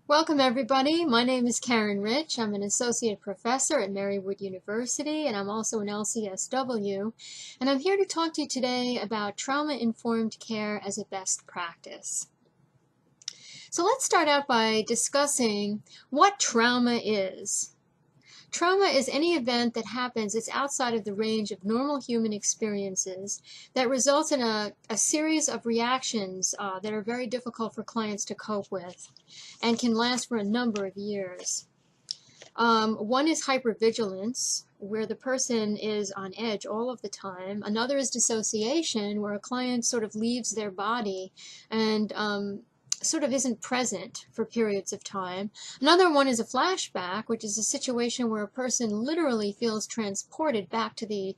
Welcome everybody. My name is Karen Rich. I'm an associate professor at Marywood University and I'm also an LCSW. And I'm here to talk to you today about trauma-informed care as a best practice. So let's start out by discussing what trauma is. Trauma is any event that happens that's outside of the range of normal human experiences that results in a series of reactions that are very difficult for clients to cope with and can last for a number of years. One is hypervigilance, where the person is on edge all of the time. Another is dissociation, where a client sort of leaves their body and sort of isn't present for periods of time. Another one is a flashback, which is a situation where a person literally feels transported back to the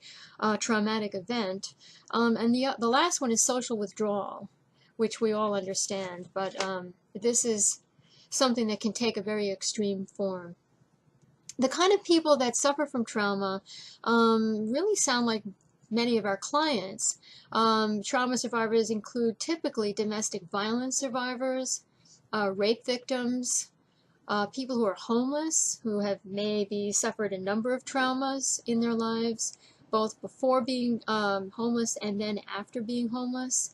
traumatic event. And the last one is social withdrawal, which we all understand, but this is something that can take a very extreme form. The kind of people that suffer from trauma really sound like many of our clients. Trauma survivors include typically domestic violence survivors, rape victims, people who are homeless, who have maybe suffered a number of traumas in their lives, both before being homeless and then after being homeless,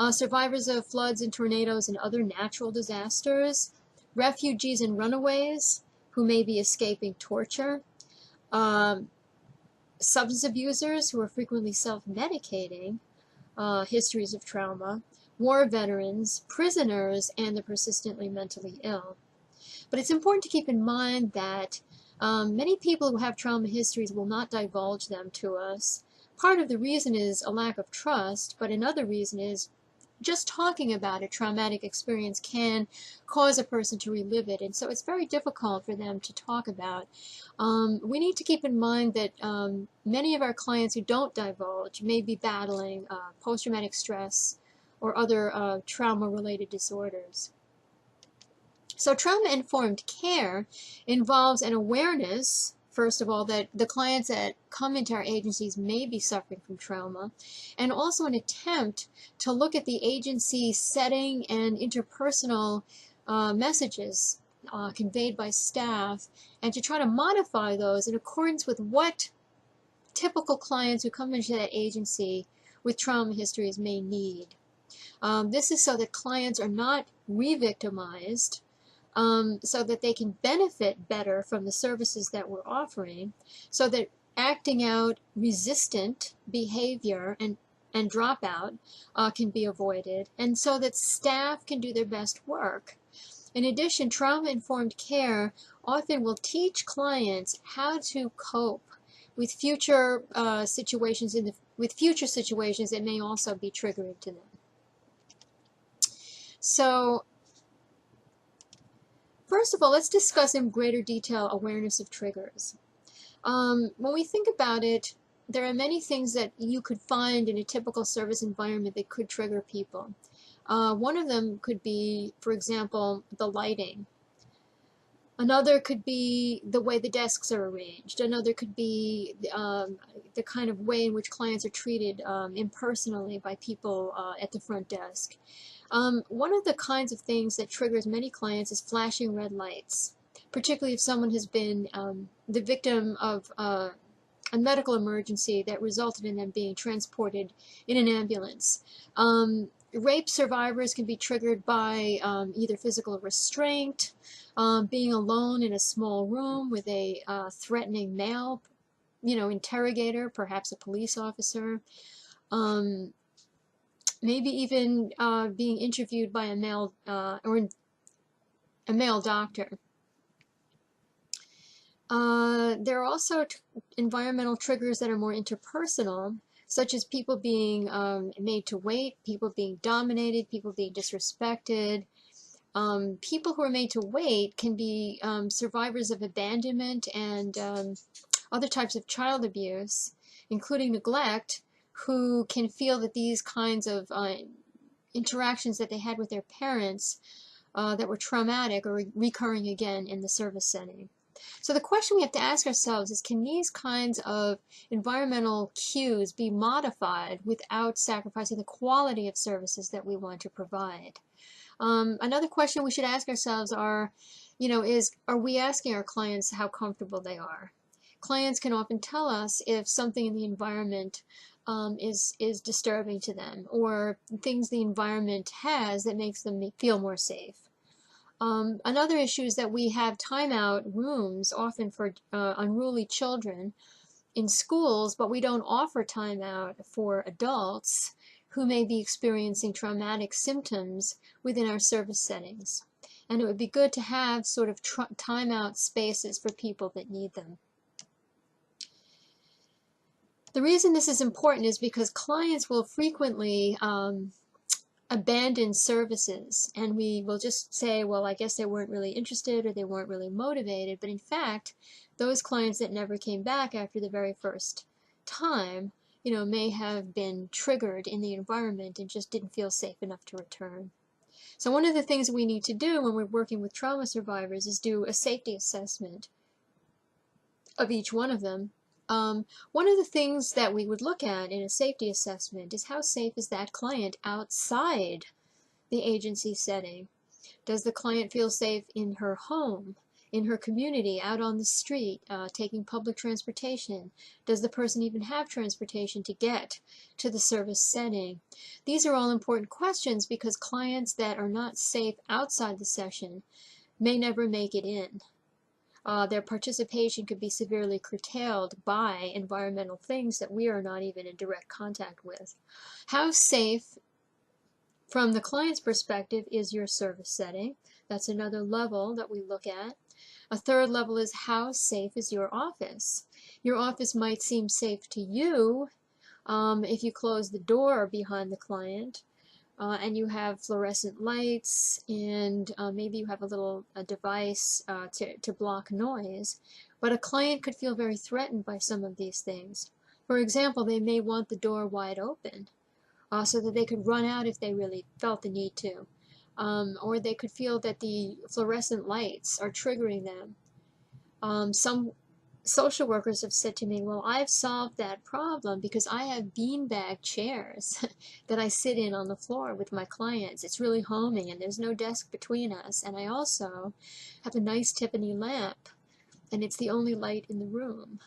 survivors of floods and tornadoes and other natural disasters, refugees and runaways who may be escaping torture, substance abusers who are frequently self-medicating, histories of trauma, war veterans, prisoners, and the persistently mentally ill. But it's important to keep in mind that many people who have trauma histories will not divulge them to us. Part of the reason is a lack of trust, but another reason is just talking about a traumatic experience can cause a person to relive it, and so it's very difficult for them to talk about. We need to keep in mind that many of our clients who don't divulge may be battling post-traumatic stress or other trauma-related disorders. So trauma-informed care involves an awareness, first of all, that the clients that come into our agencies may be suffering from trauma, and also an attempt to look at the agency setting and interpersonal messages conveyed by staff, and to try to modify those in accordance with what typical clients who come into that agency with trauma histories may need. This is so that clients are not re-victimized, so that they can benefit better from the services that we're offering, so that acting out resistant behavior and dropout can be avoided, and so that staff can do their best work. In addition, trauma-informed care often will teach clients how to cope with future situations that may also be triggering to them. So first of all, let's discuss in greater detail awareness of triggers. When we think about it, there are many things that you could find in a typical service environment that could trigger people. One of them could be, for example, the lighting. Another could be the way the desks are arranged. Another could be the kind of way in which clients are treated impersonally by people at the front desk. One of the kinds of things that triggers many clients is flashing red lights, particularly if someone has been the victim of a medical emergency that resulted in them being transported in an ambulance. Rape survivors can be triggered by either physical restraint, being alone in a small room with a threatening male, interrogator, perhaps a police officer. Maybe even being interviewed by a male or a male doctor. There are also environmental triggers that are more interpersonal, such as people being made to wait, people being dominated, people being disrespected. People who are made to wait can be survivors of abandonment and other types of child abuse, including neglect, who can feel that these kinds of interactions that they had with their parents that were traumatic are recurring again in the service setting. So the question we have to ask ourselves is, can these kinds of environmental cues be modified without sacrificing the quality of services that we want to provide? Another question we should ask ourselves are, is, are we asking our clients how comfortable they are? Clients can often tell us if something in the environment is disturbing to them, or things the environment has that makes them feel more safe. Another issue is that we have timeout rooms often for unruly children in schools, but we don't offer timeout for adults who may be experiencing traumatic symptoms within our service settings. And it would be good to have sort of timeout spaces for people that need them. The reason this is important is because clients will frequently abandon services, and we will just say, well, I guess they weren't really interested or they weren't really motivated. But in fact, those clients that never came back after the very first time, may have been triggered in the environment and just didn't feel safe enough to return. So one of the things we need to do when we're working with trauma survivors is do a safety assessment of each one of them. One of the things that we would look at in a safety assessment is how safe is that client outside the agency setting. Does the client feel safe in her home, in her community, out on the street, taking public transportation? Does the person even have transportation to get to the service setting? These are all important questions because clients that are not safe outside the session may never make it in. Their participation could be severely curtailed by environmental things that we are not even in direct contact with. How safe, from the client's perspective, is your service setting? That's another level that we look at. A third level is how safe is your office? Your office might seem safe to you if you close the door behind the client. And you have fluorescent lights, and maybe you have a little device to block noise. But a client could feel very threatened by some of these things. For example, they may want the door wide open so that they could run out if they really felt the need to. Or they could feel that the fluorescent lights are triggering them. Some social workers have said to me, well, I've solved that problem because I have beanbag chairs that I sit in on the floor with my clients. It's really homey and there's no desk between us. And I also have a nice Tiffany lamp, and it's the only light in the room.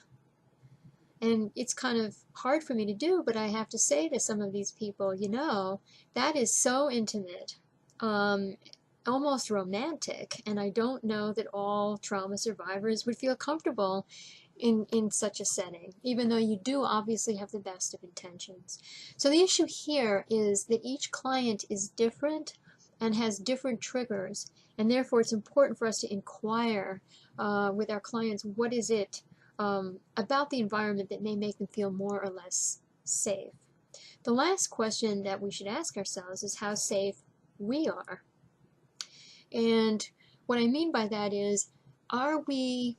And it's kind of hard for me to do, but I have to say to some of these people, that is so intimate. Almost romantic, and I don't know that all trauma survivors would feel comfortable in such a setting, even though you do obviously have the best of intentions. So the issue here is that each client is different and has different triggers, and therefore it's important for us to inquire with our clients, what is it about the environment that may make them feel more or less safe. The last question that we should ask ourselves is how safe we are. And what I mean by that is, are we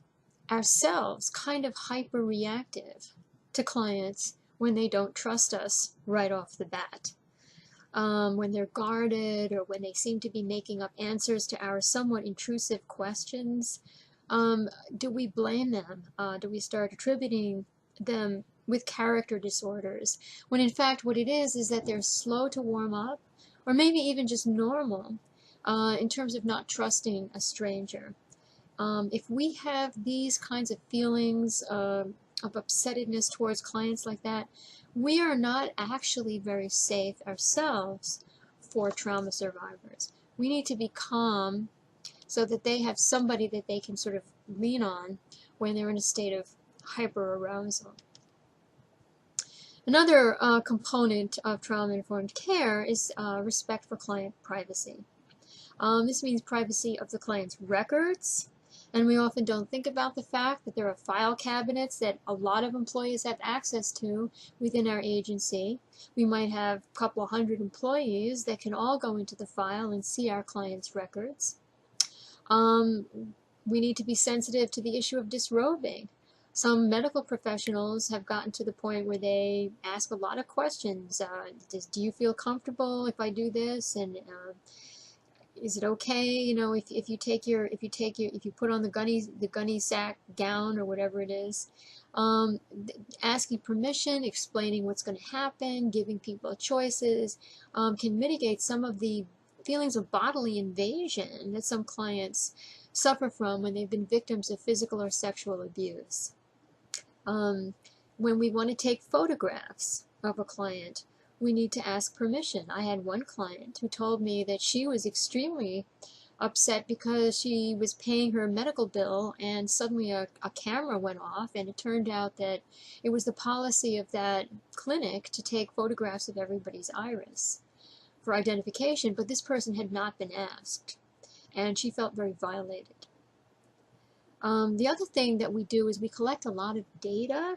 ourselves kind of hyper-reactive to clients when they don't trust us right off the bat? When they're guarded, or when they seem to be making up answers to our somewhat intrusive questions, do we blame them? Do we start attributing them with character disorders, when in fact what it is that they're slow to warm up, or maybe even just normal in terms of not trusting a stranger? If we have these kinds of feelings of upsettedness towards clients like that, we are not actually very safe ourselves for trauma survivors. We need to be calm so that they have somebody that they can sort of lean on when they're in a state of hyper-arousal. Another component of trauma-informed care is respect for client privacy. This means privacy of the client's records, and we often don't think about the fact that there are file cabinets that a lot of employees have access to within our agency. We might have a couple of hundred employees that can all go into the file and see our clients' records. We need to be sensitive to the issue of disrobing. Some medical professionals have gotten to the point where they ask a lot of questions. Do you feel comfortable if I do this? And is it okay, if you put on the gunny sack gown or whatever it is? Asking permission, explaining what's going to happen, giving people choices can mitigate some of the feelings of bodily invasion that some clients suffer from when they've been victims of physical or sexual abuse. When we want to take photographs of a client, we need to ask permission. I had one client who told me that she was extremely upset because she was paying her medical bill and suddenly a camera went off, and it turned out that it was the policy of that clinic to take photographs of everybody's iris for identification, but this person had not been asked, and she felt very violated. The other thing that we do is we collect a lot of data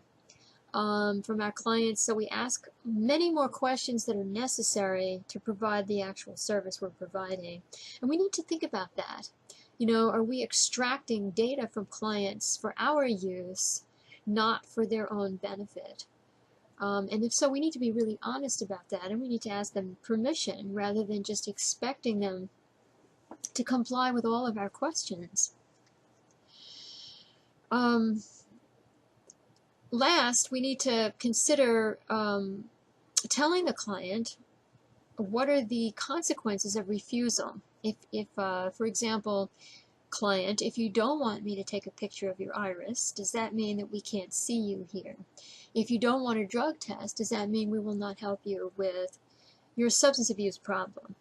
from our clients, so we ask many more questions that are necessary to provide the actual service we're providing. And we need to think about that. You know, are we extracting data from clients for our use, not for their own benefit? And if so, we need to be really honest about that, and we need to ask them permission rather than just expecting them to comply with all of our questions. Last, we need to consider telling the client what are the consequences of refusal. If for example, client, if you don't want me to take a picture of your iris, does that mean that we can't see you here? If you don't want a drug test, does that mean we will not help you with your substance abuse problem?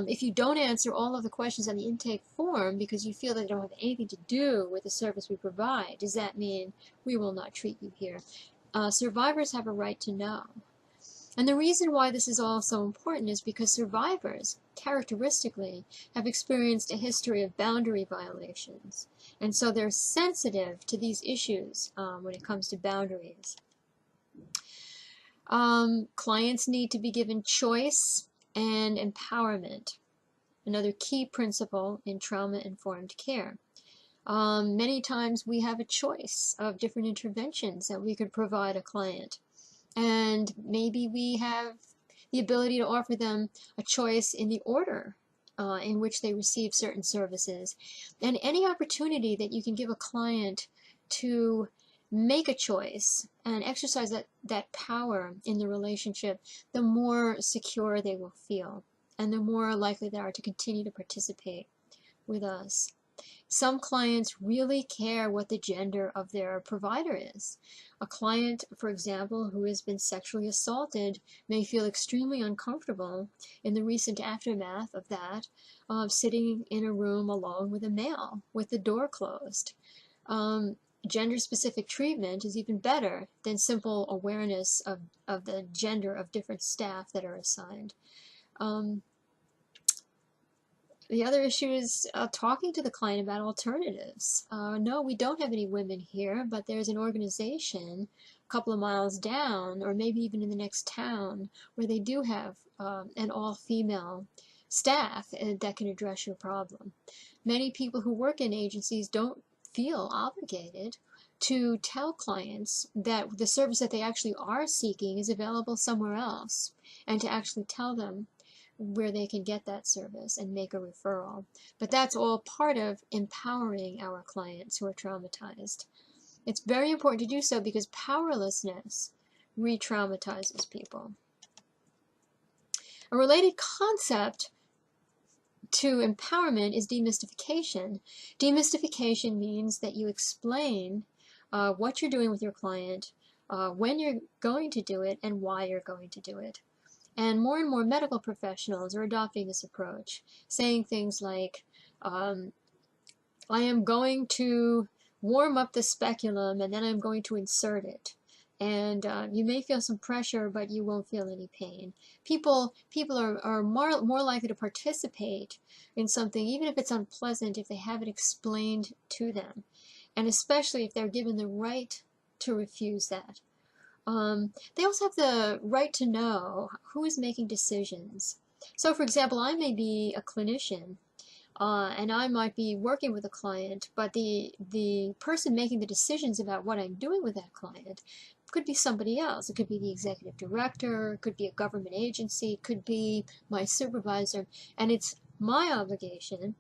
If you don't answer all of the questions on the intake form because you feel that they don't have anything to do with the service we provide, does that mean we will not treat you here? Survivors have a right to know. And the reason why this is all so important is because survivors, characteristically, have experienced a history of boundary violations. And so they're sensitive to these issues when it comes to boundaries. Clients need to be given choice and empowerment, another key principle in trauma-informed care. Many times we have a choice of different interventions that we could provide a client. And maybe we have the ability to offer them a choice in the order in which they receive certain services. And any opportunity that you can give a client to make a choice and exercise that power in the relationship, the more secure they will feel and the more likely they are to continue to participate with us. Some clients really care what the gender of their provider is. A client, for example, who has been sexually assaulted may feel extremely uncomfortable in the recent aftermath of that, sitting in a room alone with a male with the door closed. Gender-specific treatment is even better than simple awareness of the gender of different staff that are assigned. The other issue is talking to the client about alternatives. No, we don't have any women here, but there's an organization a couple of miles down, or maybe even in the next town, where they do have an all-female staff that can address your problem. Many people who work in agencies don't feel obligated to tell clients that the service that they actually are seeking is available somewhere else, and to actually tell them where they can get that service and make a referral. But that's all part of empowering our clients who are traumatized. It's very important to do so because powerlessness re-traumatizes people. A related concept to empowerment is demystification. Demystification means that you explain what you're doing with your client, when you're going to do it, and why you're going to do it. And more medical professionals are adopting this approach, saying things like, I am going to warm up the speculum and then I'm going to insert it. And you may feel some pressure, but you won't feel any pain. People are more likely to participate in something, even if it's unpleasant, if they have it explained to them. And especially if they're given the right to refuse that. They also have the right to know who is making decisions. So for example, I may be a clinician and I might be working with a client, but the person making the decisions about what I'm doing with that client could be somebody else. It could be the executive director, it could be a government agency, it could be my supervisor, and it's my obligation,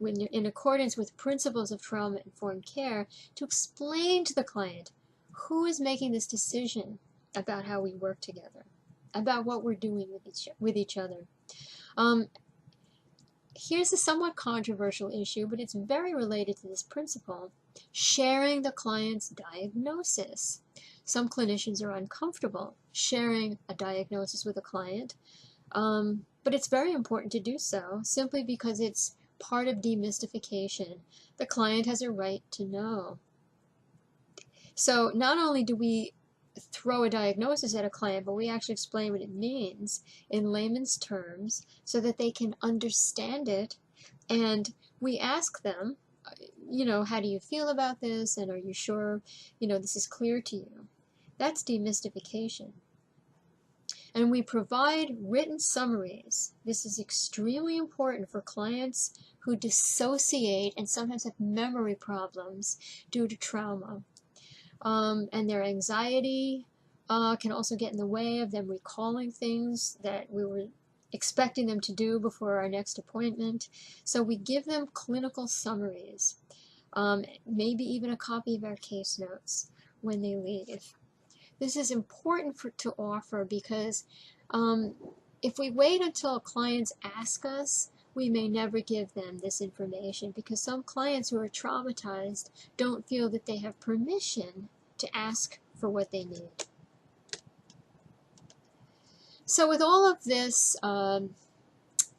in accordance with principles of trauma-informed care, to explain to the client who is making this decision about how we work together, about what we're doing with each other. here's a somewhat controversial issue, but it's very related to this principle: sharing the client's diagnosis. Some clinicians are uncomfortable sharing a diagnosis with a client, but it's very important to do so simply because it's part of demystification. The client has a right to know. So not only do we throw a diagnosis at a client, but we actually explain what it means in layman's terms so that they can understand it. And we ask them, how do you feel about this? And are you sure, this is clear to you? That's demystification. And we provide written summaries. This is extremely important for clients who dissociate and sometimes have memory problems due to trauma. And their anxiety can also get in the way of them recalling things that we were expecting them to do before our next appointment. So we give them clinical summaries, maybe even a copy of our case notes when they leave. This is important to offer because if we wait until clients ask us, we may never give them this information, because some clients who are traumatized don't feel that they have permission to ask for what they need. So with all of this,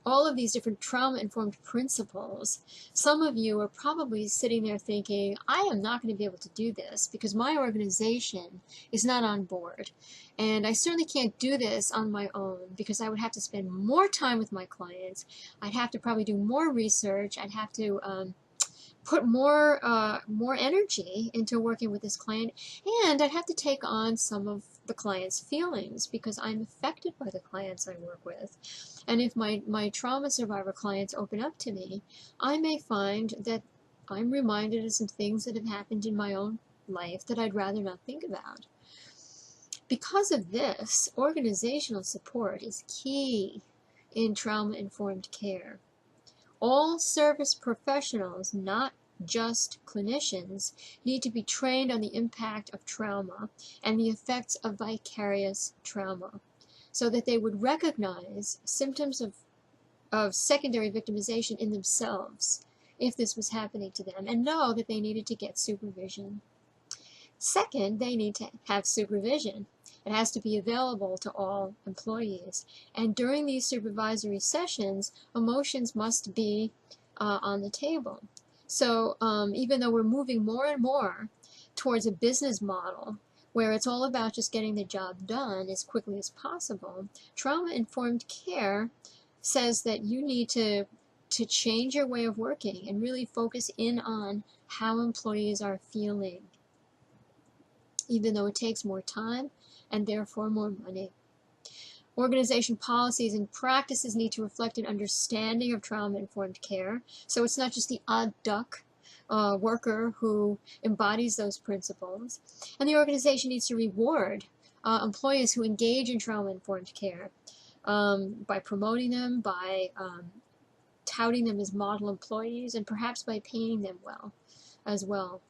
all of these different trauma-informed principles, some of you are probably sitting there thinking, I am not going to be able to do this because my organization is not on board. And I certainly can't do this on my own because I would have to spend more time with my clients. I'd have to probably do more research. I'd have to put more energy into working with this client, and I'd have to take on some of the client's feelings because I'm affected by the clients I work with. And if my trauma survivor clients open up to me, I may find that I'm reminded of some things that have happened in my own life that I'd rather not think about. Because of this, organizational support is key in trauma-informed care. All service professionals, not just clinicians, need to be trained on the impact of trauma and the effects of vicarious trauma so that they would recognize symptoms of secondary victimization in themselves if this was happening to them and know that they needed to get supervision. Second, they need to have supervision. It has to be available to all employees. And during these supervisory sessions, emotions must be on the table. So even though we're moving more and more towards a business model where it's all about just getting the job done as quickly as possible, trauma-informed care says that you need to change your way of working and really focus in on how employees are feeling, even though it takes more time and therefore more money. Organization policies and practices need to reflect an understanding of trauma-informed care. So it's not just the odd duck worker who embodies those principles. And the organization needs to reward employees who engage in trauma-informed care by promoting them, by touting them as model employees, and perhaps by paying them well as well.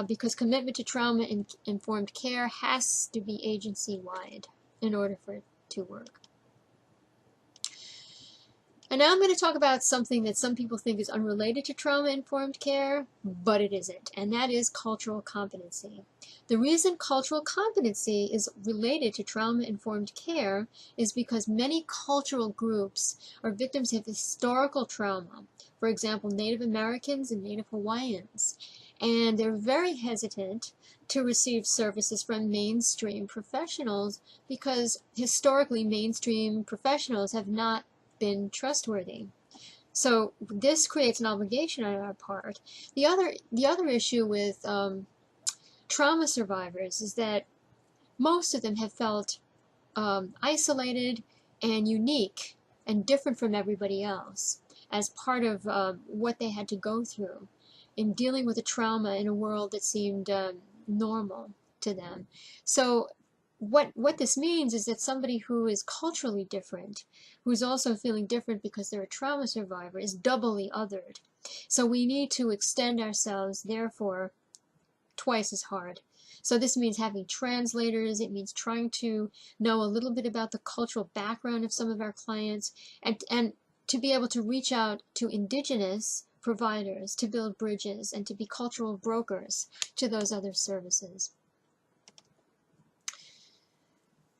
Because commitment to trauma-informed care has to be agency-wide in order for it to work. And now I'm going to talk about something that some people think is unrelated to trauma-informed care, but it isn't, and that is cultural competency. The reason cultural competency is related to trauma-informed care is because many cultural groups or victims of historical trauma, for example, Native Americans and Native Hawaiians, and they're very hesitant to receive services from mainstream professionals because historically mainstream professionals have not been trustworthy. So this creates an obligation on our part. The other issue with trauma survivors is that most of them have felt isolated and unique and different from everybody else as part of what they had to go through in dealing with a trauma in a world that seemed normal to them. So what this means is that somebody who is culturally different, who's also feeling different because they're a trauma survivor, is doubly othered. So we need to extend ourselves, therefore, twice as hard. So this means having translators, it means trying to know a little bit about the cultural background of some of our clients, and to be able to reach out to indigenous providers, to build bridges, and to be cultural brokers to those other services.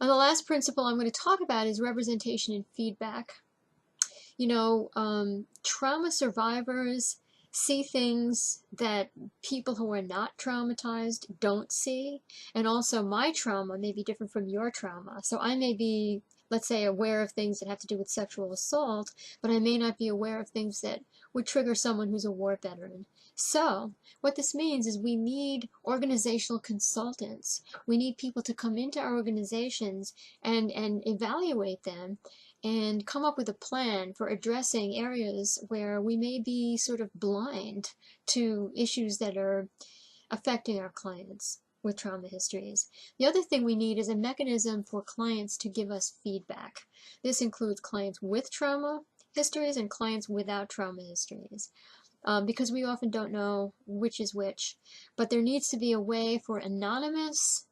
And the last principle I'm going to talk about is representation and feedback. You know, trauma survivors see things that people who are not traumatized don't see. And also my trauma may be different from your trauma. So I may be, let's say, aware of things that have to do with sexual assault, but I may not be aware of things that would trigger someone who's a war veteran. So what this means is we need organizational consultants. We need people to come into our organizations and evaluate them and come up with a plan for addressing areas where we may be sort of blind to issues that are affecting our clients with trauma histories. The other thing we need is a mechanism for clients to give us feedback. This includes clients with trauma histories and clients without trauma histories. Because we often don't know which is which. But there needs to be a way for anonymous,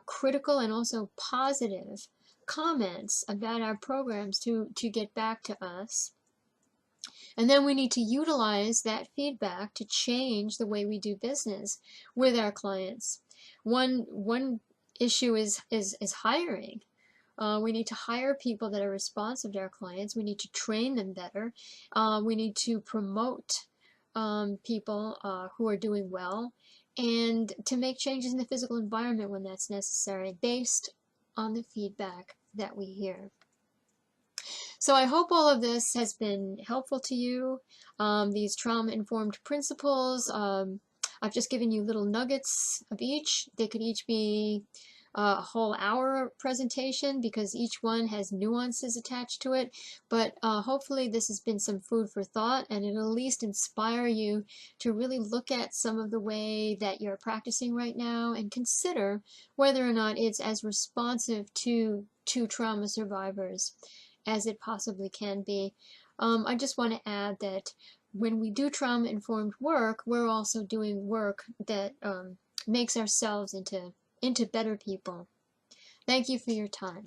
critical, and also positive comments about our programs to get back to us. And then we need to utilize that feedback to change the way we do business with our clients. One issue is hiring. We need to hire people that are responsive to our clients. We need to train them better. We need to promote people who are doing well, and to make changes in the physical environment when that's necessary, based on the feedback that we hear. So I hope all of this has been helpful to you. These trauma-informed principles, I've just given you little nuggets of each. They could each be a whole hour presentation because each one has nuances attached to it, but hopefully this has been some food for thought, and it'll at least inspire you to really look at some of the way that you're practicing right now and consider whether or not it's as responsive to trauma survivors as it possibly can be. I just want to add that when we do trauma-informed work, we're also doing work that makes ourselves into better people. Thank you for your time.